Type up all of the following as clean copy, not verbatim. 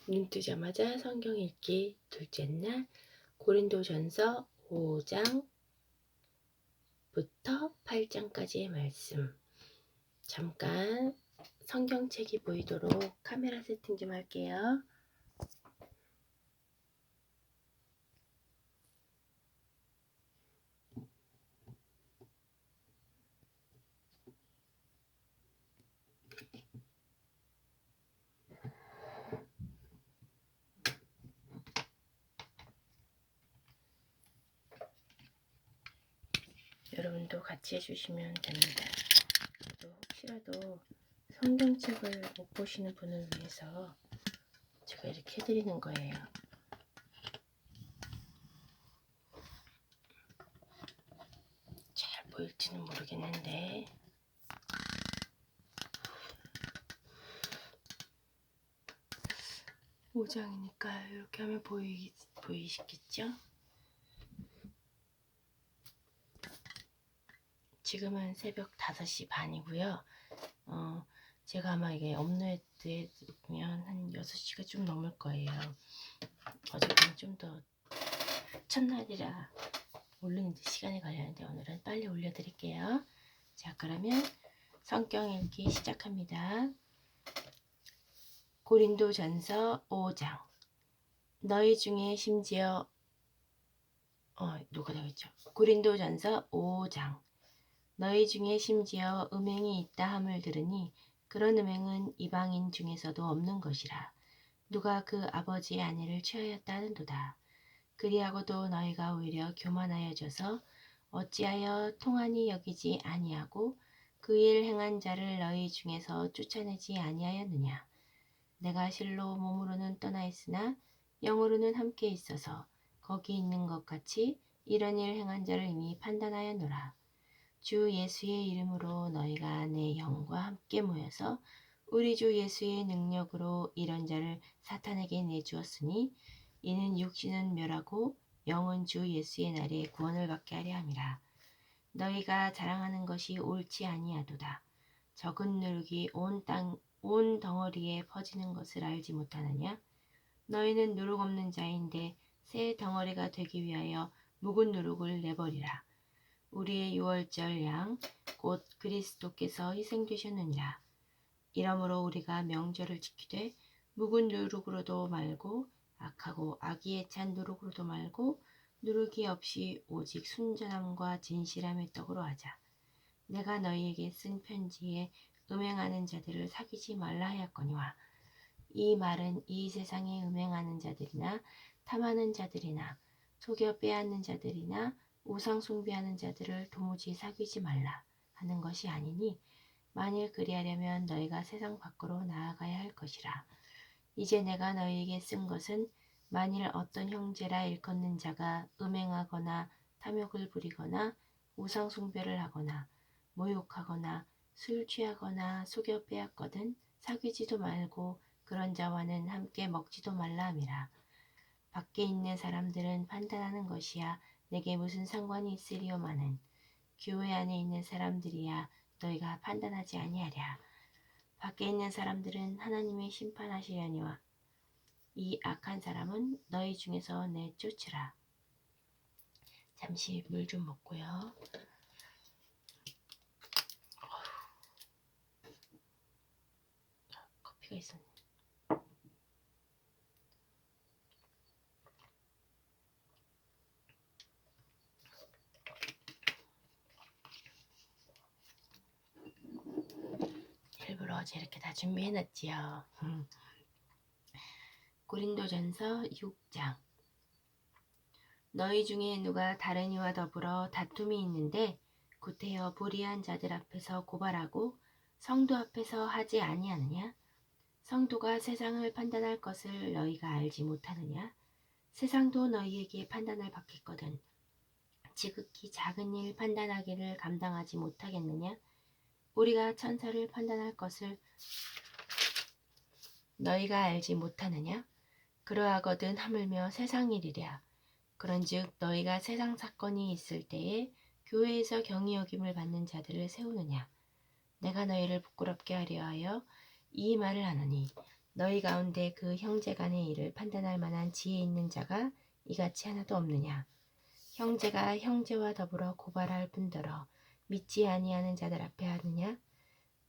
눈 뜨자마자 성경 읽기 둘째 날 고린도전서 5장부터 8장까지의 말씀. 잠깐 성경책이 보이도록 카메라 세팅 좀 할게요. 여러분도 같이 해주시면 됩니다. 또 혹시라도 성경책을 못 보시는 분을 위해서 제가 이렇게 해드리는 거예요. 잘 보일지는 모르겠는데 5장이니까 이렇게 하면 보이시겠죠? 지금은 새벽 5시 반이고요. 제가 아마 이게 업로드 되면 한 6시가 좀 넘을 거예요. 어저께는 좀 더 첫날이라 올리는데 시간이 걸렸는데 오늘은 빨리 올려드릴게요. 자, 그러면 성경 읽기 시작합니다. 고린도전서 5장. 너희 중에 심지어 누가 되겠죠? 고린도전서 5장. 너희 중에 심지어 음행이 있다 함을 들으니 그런 음행은 이방인 중에서도 없는 것이라. 누가 그 아버지의 아내를 취하였다 하는도다. 그리하고도 너희가 오히려 교만하여져서 어찌하여 통한이 여기지 아니하고 그 일 행한 자를 너희 중에서 쫓아내지 아니하였느냐. 내가 실로 몸으로는 떠나 있으나 영으로는 함께 있어서 거기 있는 것 같이 이런 일 행한 자를 이미 판단하였노라. 주 예수의 이름으로 너희가 내 영과 함께 모여서 우리 주 예수의 능력으로 이런 자를 사탄에게 내주었으니 이는 육신은 멸하고 영은 주 예수의 날에 구원을 받게 하려 함이라. 너희가 자랑하는 것이 옳지 아니하도다. 적은 누룩이 온 덩어리에 퍼지는 것을 알지 못하느냐? 너희는 누룩 없는 자인데 새 덩어리가 되기 위하여 묵은 누룩을 내버리라. 우리의 유월절 양 곧 그리스도께서 희생되셨느니라. 이러므로 우리가 명절을 지키되 묵은 누룩으로도 말고 악하고 악의에 찬 누룩으로도 말고 누룩이 없이 오직 순전함과 진실함의 떡으로 하자. 내가 너희에게 쓴 편지에 음행하는 자들을 사귀지 말라 하였거니와 이 말은 이 세상에 음행하는 자들이나 탐하는 자들이나 속여 빼앗는 자들이나 우상 숭배하는 자들을 도무지 사귀지 말라 하는 것이 아니니 만일 그리하려면 너희가 세상 밖으로 나아가야 할 것이라. 이제 내가 너희에게 쓴 것은 만일 어떤 형제라 일컫는 자가 음행하거나 탐욕을 부리거나 우상 숭배를 하거나 모욕하거나 술 취하거나 속여 빼앗거든 사귀지도 말고 그런 자와는 함께 먹지도 말라 함이라. 밖에 있는 사람들은 판단하는 것이야 내게 무슨 상관이 있으리요마는 교회 안에 있는 사람들이야 너희가 판단하지 아니하랴. 밖에 있는 사람들은 하나님의 심판하시려니와 이 악한 사람은 너희 중에서 내쫓으라. 잠시 물 좀 먹고요. 커피가 있었네. 일부러 어제 이렇게 다 준비해놨지요. 고린도전서 6장. 너희 중에 누가 다른 이와 더불어 다툼이 있는데 구태여 불의한 자들 앞에서 고발하고 성도 앞에서 하지 아니하느냐? 성도가 세상을 판단할 것을 너희가 알지 못하느냐? 세상도 너희에게 판단을 받겠거든 지극히 작은 일 판단하기를 감당하지 못하겠느냐? 우리가 천사를 판단할 것을 너희가 알지 못하느냐? 그러하거든 하물며 세상 일이랴. 그런즉 너희가 세상 사건이 있을 때에 교회에서 경히 여김을 받는 자들을 세우느냐? 내가 너희를 부끄럽게 하려 하여 이 말을 하노니 너희 가운데 그 형제 간의 일을 판단할 만한 지혜 있는 자가 이같이 하나도 없느냐. 형제가 형제와 더불어 고발할 뿐더러 믿지 아니하는 자들 앞에 하느냐.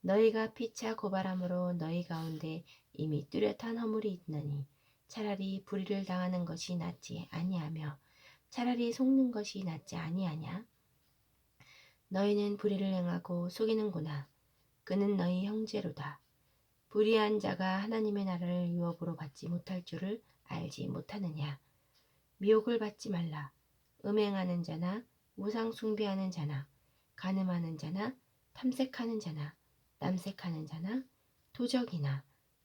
너희가 피차 고발함으로 너희 가운데 이미 뚜렷한 허물이 있나니 차라리 불의를 당하는 것이 낫지 아니하며 차라리 속는 것이 낫지 아니하냐. 너희는 불의를 행하고 속이는구나. 그는 너희 형제로다. 불의한 자가 하나님의 나라를 유업으로 받지 못할 줄을 알지 못하느냐. 미혹을 받지 말라. 음행하는 자나 우상 숭배하는 자나 간음하는 자나 탐색하는 자나 남색하는 자나 도적이나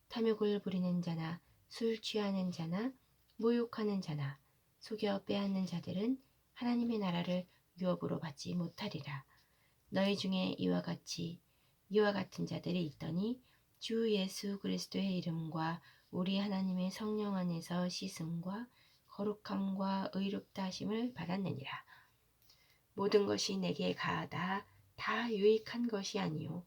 탐욕을 부리는 자나 술 취하는 자나 모욕하는 자나 속여 빼앗는 자들은 하나님의 나라를 유업으로 받지 못하리라. 너희 중에 이와 같은 자들이 있더니 주 예수 그리스도의 이름과 우리 하나님의 성령 안에서 씻음과 거룩함과 의롭다 하심을 받았느니라. 모든 것이 내게 가하다 다 유익한 것이 아니요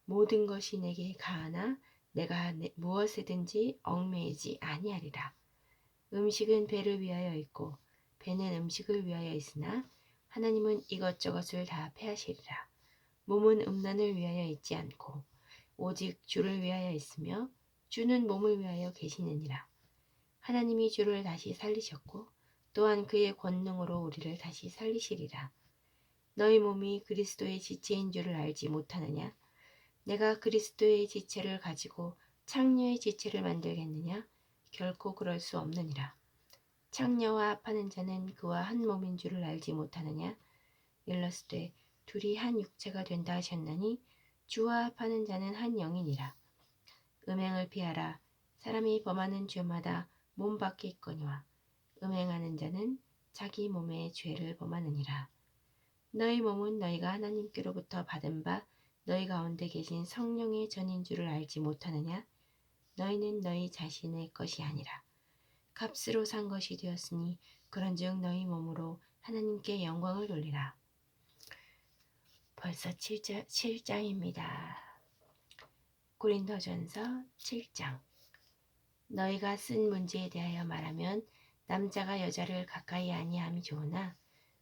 모든 것이 내게 가하나 내가 무엇에든지 얽매이지 아니하리라. 음식은 배를 위하여 있고 배는 음식을 위하여 있으나 하나님은 이것저것을 다 패하시리라. 몸은 음란을 위하여 있지 않고 오직 주를 위하여 있으며 주는 몸을 위하여 계시느니라. 하나님이 주를 다시 살리셨고 또한 그의 권능으로 우리를 다시 살리시리라. 너희 몸이 그리스도의 지체인 줄을 알지 못하느냐? 내가 그리스도의 지체를 가지고 창녀의 지체를 만들겠느냐? 결코 그럴 수 없느니라. 창녀와 합하는 자는 그와 한 몸인 줄을 알지 못하느냐? 일러스되 둘이 한 육체가 된다 하셨나니 주와 합하는 자는 한 영이니라. 음행을 피하라. 사람이 범하는 죄마다 몸 밖에 있거니와 음행하는 자는 자기 몸의 죄를 범하느니라. 너희 몸은 너희가 하나님께로부터 받은 바 너희 가운데 계신 성령의 전인 줄을 알지 못하느냐? 너희는 너희 자신의 것이 아니라 값으로 산 것이 되었으니 그런즉 너희 몸으로 하나님께 영광을 돌리라. 벌써 7장입니다. 고린도전서 7장. 너희가 쓴 문제에 대하여 말하면 남자가 여자를 가까이 아니함이 좋으나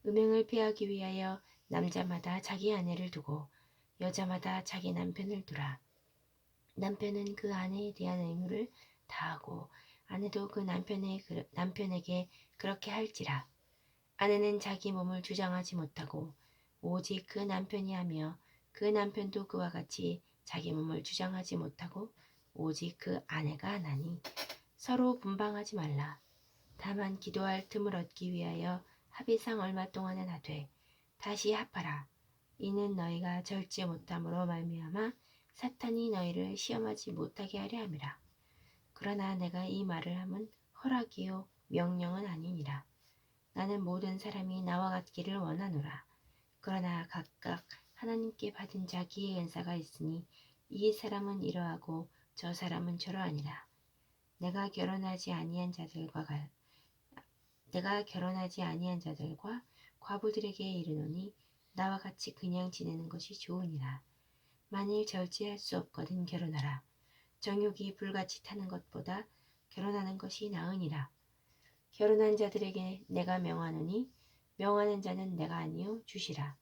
음행을 피하기 위하여 남자마다 자기 아내를 두고 여자마다 자기 남편을 두라. 남편은 그 아내에 대한 의무를 다하고 아내도 그 남편에게 그렇게 할지라. 아내는 자기 몸을 주장하지 못하고 오직 그 남편이 하며 그 남편도 그와 같이 자기 몸을 주장하지 못하고 오직 그 아내가 하나니 서로 분방하지 말라. 다만 기도할 틈을 얻기 위하여 합의상 얼마 동안은 하되 다시 합하라. 이는 너희가 절제 못함으로 말미암아 사탄이 너희를 시험하지 못하게 하려 함이라. 그러나 내가 이 말을 함은 허락이요 명령은 아니니라. 나는 모든 사람이 나와 같기를 원하노라. 그러나 각각 하나님께 받은 자기의 은사가 있으니 이 사람은 이러하고 저 사람은 저러하니라. 내가 결혼하지 아니한 자들과 과부들에게 이르노니 나와 같이 그냥 지내는 것이 좋으니라. 만일 절제할 수 없거든 결혼하라. 정욕이 불같이 타는 것보다 결혼하는 것이 나으니라. 결혼한 자들에게 내가 명하노니 명하는 자는 내가 아니요 주시라.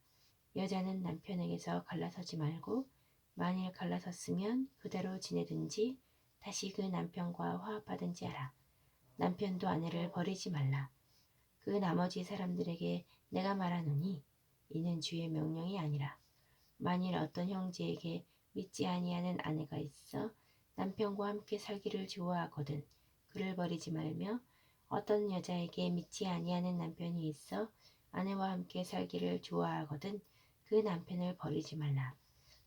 여자는 남편에게서 갈라서지 말고 만일 갈라섰으면 그대로 지내든지 다시 그 남편과 화합하든지 하라. 남편도 아내를 버리지 말라. 그 나머지 사람들에게 내가 말하노니 이는 주의 명령이 아니라 만일 어떤 형제에게 믿지 아니하는 아내가 있어 남편과 함께 살기를 좋아하거든 그를 버리지 말며 어떤 여자에게 믿지 아니하는 남편이 있어 아내와 함께 살기를 좋아하거든 그 남편을 버리지 말라.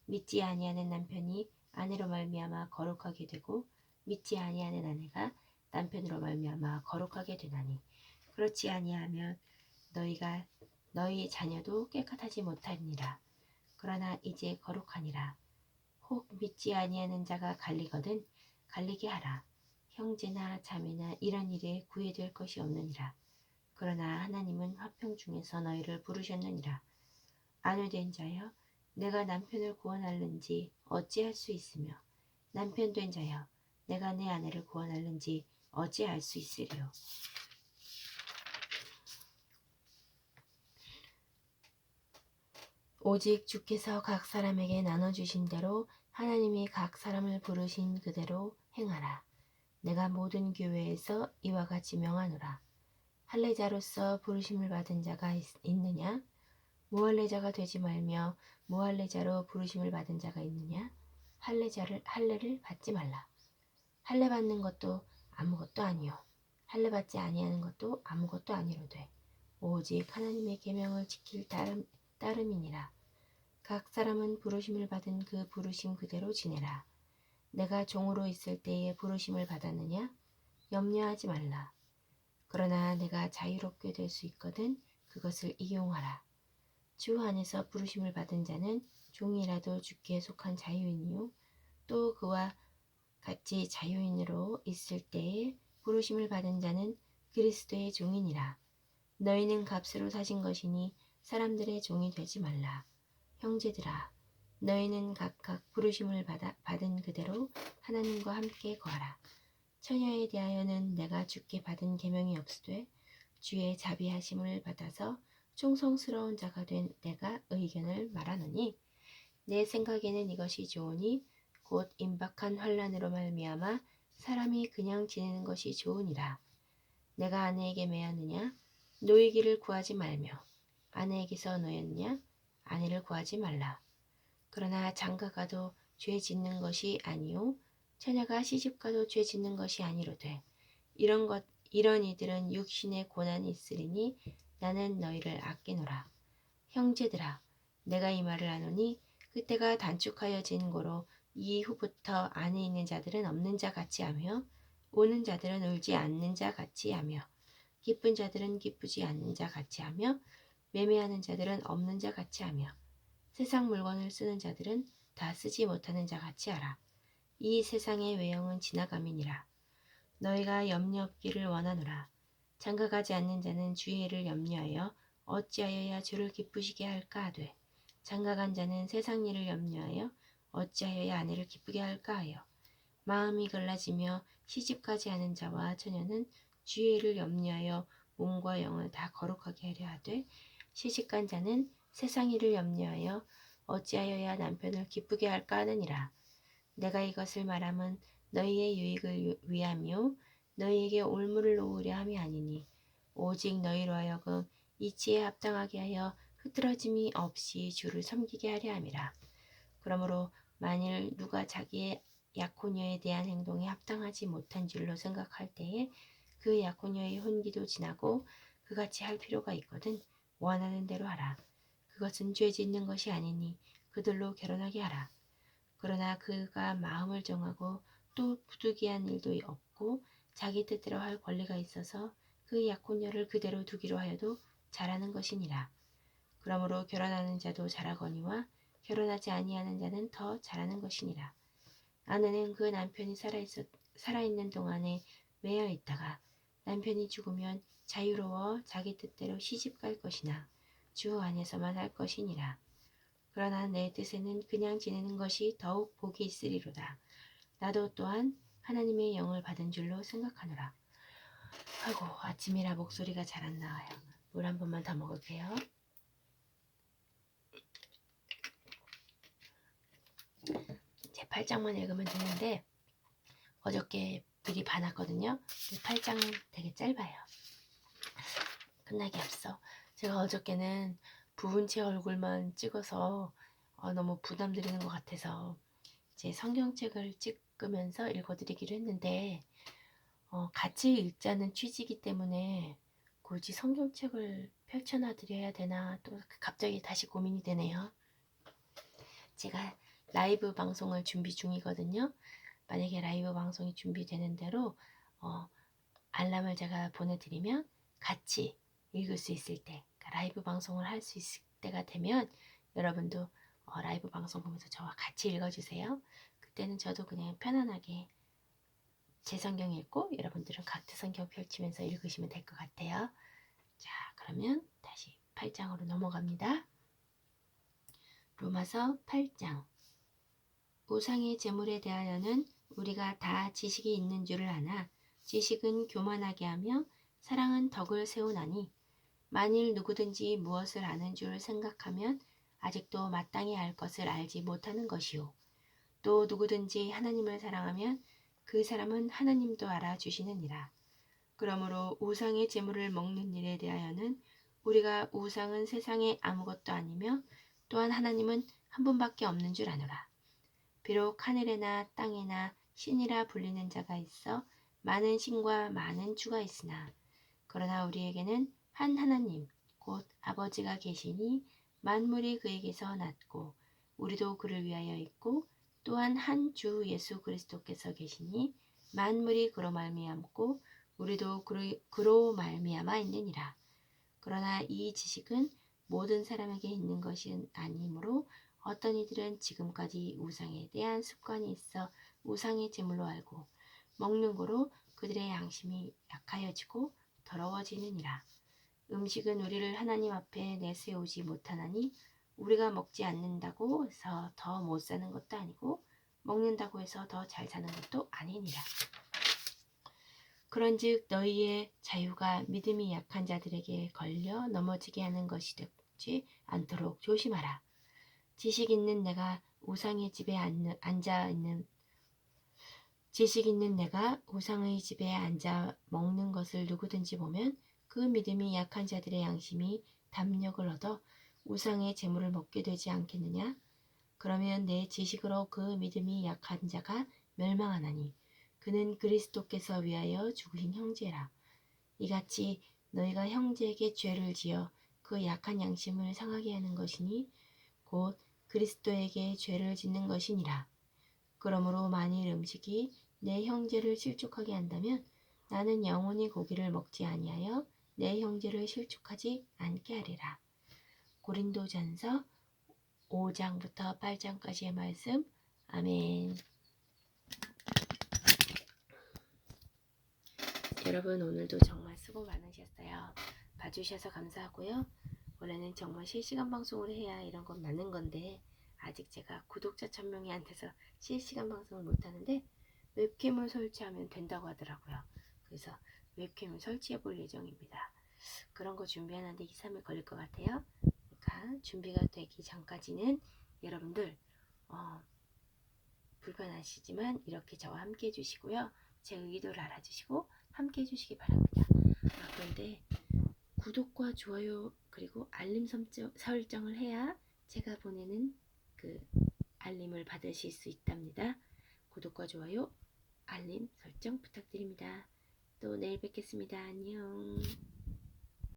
믿지 아니하는 남편이 아내로 말미암아 거룩하게 되고 믿지 아니하는 아내가 남편으로 말미암아 거룩하게 되나니 그렇지 아니하면 너희 자녀도 깨끗하지 못하니라. 그러나 이제 거룩하니라. 혹 믿지 아니하는 자가 갈리거든 갈리게 하라. 형제나 자매나 이런 일에 구애될 것이 없느니라. 그러나 하나님은 화평 중에서 너희를 부르셨느니라. 아내된 자여 내가 남편을 구원하는지 어찌할 수 있으며 남편 된 자여 내가 내 아내를 구원할는지 어찌 알 수 있으리요. 오직 주께서 각 사람에게 나눠주신 대로 하나님이 각 사람을 부르신 그대로 행하라. 내가 모든 교회에서 이와 같이 명하노라. 할례자로서 부르심을 받은 자가 있느냐? 무할례자가 되지 말며 무할례자로 부르심을 받은 자가 있느냐? 할례를 받지 말라. 할례 받는 것도 아무것도 아니요 할례 받지 아니하는 것도 아무것도 아니로되 오직 하나님의 계명을 지킬 따름이니라. 각 사람은 부르심을 받은 그 부르심 그대로 지내라. 내가 종으로 있을 때에 부르심을 받았느냐? 염려하지 말라. 그러나 내가 자유롭게 될 수 있거든 그것을 이용하라. 주 안에서 부르심을 받은 자는 종이라도 주께 속한 자유인이요 또 그와 같이 자유인으로 있을 때에 부르심을 받은 자는 그리스도의 종이니라. 너희는 값으로 사신 것이니 사람들의 종이 되지 말라. 형제들아, 너희는 각각 부르심을 받은 그대로 하나님과 함께 거하라. 처녀에 대하여는 내가 주께 받은 계명이 없으되 주의 자비하심을 받아서 충성스러운 자가 된 내가 의견을 말하노니 내 생각에는 이것이 좋으니 곧 임박한 환난으로 말미암아 사람이 그냥 지내는 것이 좋으니라. 내가 아내에게 매하느냐? 노이기를 구하지 말며 아내에게서 노였느냐? 아내를 구하지 말라. 그러나 장가가도 죄 짓는 것이 아니요 처녀가 시집가도 죄 짓는 것이 아니로되 이런 이들은 육신의 고난이 있으리니 나는 너희를 아끼노라. 형제들아, 내가 이 말을 하노니 그때가 단축하여진 고로 이후부터 안에 있는 자들은 없는 자 같이 하며 우는 자들은 울지 않는 자 같이 하며 기쁜 자들은 기쁘지 않는 자 같이 하며 매매하는 자들은 없는 자 같이 하며 세상 물건을 쓰는 자들은 다 쓰지 못하는 자 같이 하라. 이 세상의 외형은 지나감이니라. 너희가 염려 없기를 원하노라. 장가가지 않는 자는 주의를 염려하여 어찌하여야 주를 기쁘시게 할까 하되 장가간 자는 세상 일을 염려하여 어찌하여야 아내를 기쁘게 할까 하여 마음이 갈라지며 시집가지 않은 자와 처녀는 주의를 염려하여 몸과 영을 다 거룩하게 하려 하되 시집간 자는 세상 일을 염려하여 어찌하여야 남편을 기쁘게 할까 하느니라. 내가 이것을 말함은 너희의 유익을 위하며 너희에게 올무를 놓으려 함이 아니니 오직 너희로 하여금 이치에 합당하게 하여 흐트러짐이 없이 주를 섬기게 하려 함이라. 그러므로 만일 누가 자기의 약혼녀에 대한 행동이 합당하지 못한 줄로 생각할 때에 그 약혼녀의 혼기도 지나고 그같이 할 필요가 있거든 원하는 대로 하라. 그것은 죄 짓는 것이 아니니 그들로 결혼하게 하라. 그러나 그가 마음을 정하고 또 부득이한 일도 없고 자기 뜻대로 할 권리가 있어서 그 약혼녀를 그대로 두기로 하여도 잘하는 것이니라. 그러므로 결혼하는 자도 잘하거니와 결혼하지 아니하는 자는 더 잘하는 것이니라. 아내는 그 남편이 살아있는 동안에 매여 있다가 남편이 죽으면 자유로워 자기 뜻대로 시집갈 것이나 주 안에서만 할 것이니라. 그러나 내 뜻에는 그냥 지내는 것이 더욱 복이 있으리로다. 나도 또한 하나님의 영을 받은 줄로 생각하노라. 아이고 아침이라 목소리가 잘 안 나와요. 물 한 번만 더 먹을게요. 제 8장만 읽으면 되는데 어저께 미리 봐놨거든요. 8장 되게 짧아요. 끝나기 앞서 제가 어저께는 부은 채 얼굴만 찍어서 너무 부담드리는 것 같아서 제 성경책을 찍으면서 읽어드리기로 했는데 같이 읽자는 취지이기 때문에 굳이 성경책을 펼쳐놔 드려야 되나 또 갑자기 다시 고민이 되네요. 제가 라이브 방송을 준비 중이거든요. 만약에 라이브 방송이 준비되는 대로 알람을 제가 보내드리면 같이 읽을 수 있을 때 그러니까 라이브 방송을 할 수 있을 때가 되면 여러분도 라이브 방송 보면서 저와 같이 읽어주세요. 그때는 저도 그냥 편안하게 제 성경 읽고 여러분들은 각자 성경 펼치면서 읽으시면 될 것 같아요. 자, 그러면 다시 8장으로 넘어갑니다. 로마서 8장. 우상의 제물에 대하여는 우리가 다 지식이 있는 줄을 아나 지식은 교만하게 하며 사랑은 덕을 세우나니 만일 누구든지 무엇을 아는 줄 생각하면 아직도 마땅히 알 것을 알지 못하는 것이요. 또 누구든지 하나님을 사랑하면 그 사람은 하나님도 알아주시느니라. 그러므로 우상의 제물을 먹는 일에 대하여는 우리가 우상은 세상에 아무것도 아니며 또한 하나님은 한 분밖에 없는 줄 아노라. 비록 하늘에나 땅에나 신이라 불리는 자가 있어 많은 신과 많은 주가 있으나 그러나 우리에게는 한 하나님 곧 아버지가 계시니 만물이 그에게서 났고 우리도 그를 위하여 있고 또한 한 주 예수 그리스도께서 계시니 만물이 그로 말미암고 우리도 그로 말미암아 있느니라. 그러나 이 지식은 모든 사람에게 있는 것이 아니므로 어떤 이들은 지금까지 우상에 대한 습관이 있어 우상의 제물로 알고 먹는 거로 그들의 양심이 약하여지고 더러워지느니라. 음식은 우리를 하나님 앞에 내세우지 못하나니 우리가 먹지 않는다고 해서 더 못 사는 것도 아니고 먹는다고 해서 더 잘 사는 것도 아니니라. 그런즉 너희의 자유가 믿음이 약한 자들에게 걸려 넘어지게 하는 것이 되지 않도록 조심하라. 지식 있는 내가 우상의 집에 앉아 있는 지식 있는 내가 우상의 집에 앉아 먹는 것을 누구든지 보면 그 믿음이 약한 자들의 양심이 담력을 얻어 우상의 재물을 먹게 되지 않겠느냐? 그러면 내 지식으로 그 믿음이 약한 자가 멸망하나니 그는 그리스도께서 위하여 죽으신 형제라. 이같이 너희가 형제에게 죄를 지어 그 약한 양심을 상하게 하는 것이니 곧 그리스도에게 죄를 짓는 것이니라. 그러므로 만일 음식이 내 형제를 실족하게 한다면 나는 영원히 고기를 먹지 아니하여 내 형제를 실족하지 않게 하리라. 고린도전서 5장부터 8장까지의 말씀. 아멘. 여러분 오늘도 정말 수고 많으셨어요. 봐주셔서 감사하고요. 원래는 정말 실시간 방송을 해야 이런 건 맞는 건데 아직 제가 구독자 1000명이 안 돼서 실시간 방송을 못하는데 웹캠을 설치하면 된다고 하더라고요. 그래서 웹캠을 설치해 볼 예정입니다. 그런 거 준비하는데 2, 3일 걸릴 것 같아요. 그러니까 준비가 되기 전까지는 여러분들 불편하시지만 이렇게 저와 함께 해주시고요. 제 의도를 알아주시고 함께 해주시기 바랍니다. 그런데 구독과 좋아요 그리고 알림 설정을 해야 제가 보내는 그 알림을 받으실 수 있답니다. 구독과 좋아요 알림 설정 부탁드립니다. 또 내일 뵙겠습니다. 안녕.